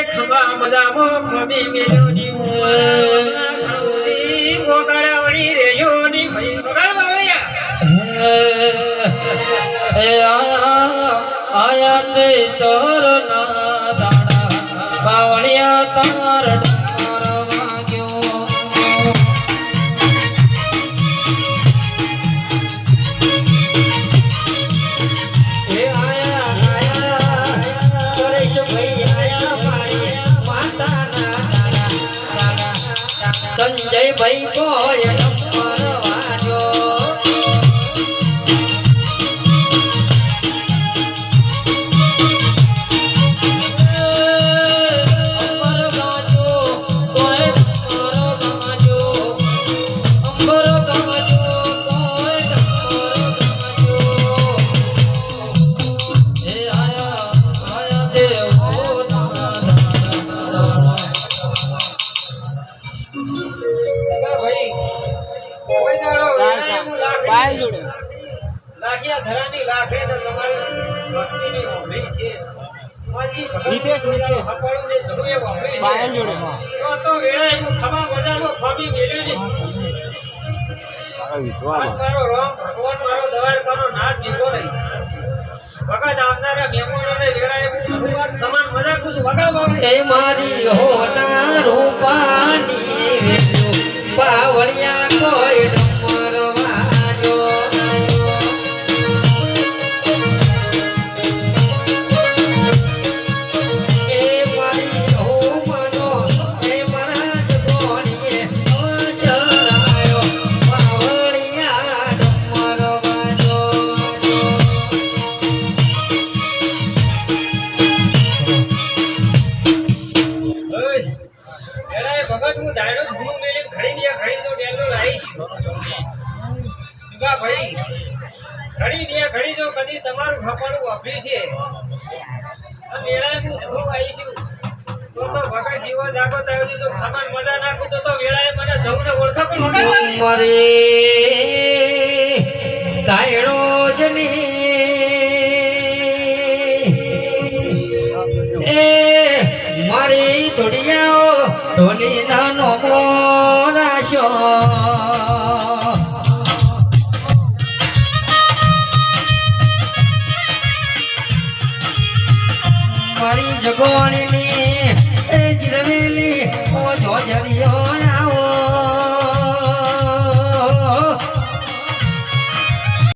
ખમા મજામાં ખમી મેલ્યો ની ગોગળવણી રેયો ની ભાઈ વગાડ બાવળિયા આયા તે તોર ના દાડા બાવળિયા તાર સંજય ભાઈ કોઈ નંબર વાજો અંબર ગાજો કોઈ નંબર ગાજો અંબર ગાજો કોઈ નંબર ગાજો એ આયા દેવો લાગ્યા ધરાની લાખે તો તમારી ભક્તિની હોળી છે નિતેશ સફળું ને જરૂર એ હોળી પાયલ જોડે તો વેળા એનું ખમા બજારમાં ખમી મેલ્યું ને મારો રામ ભગવાન મારો દવાઈ મારો નાથ દીધો નહીં વખત આવનારા મહેમાનોને વેળા એવું શરૂઆત સમાન મજા કુછ વગાડવા એ મારી હોના રૂપાની બાવળિયા કોઈ નંબર વાજો એ મારી હોમનો એ મારા જગોણીએ અવસરાયો બાવળિયા નંબર વાજો ભગત હું ધાડો ધૂમ મેલી ઘડી દિયા ઘડી તો ડેલો લાઈશ જુગા ભાઈ ઘડી દિયા ઘડી જો કદી તમારું ખપડું વાપરી છે અને વેળા હું ધૂમ આવીશું તો ભગત જીવો જાગો તાયો તો ખમાન મજા નાખું તો વેળાએ મને ધૂમને ઓળખા પણ વગાડવાની મરે કાયડો જની એ મારી ધોડિયાઓ ઢોલી નાનો મોરાશો મારી જગોણીની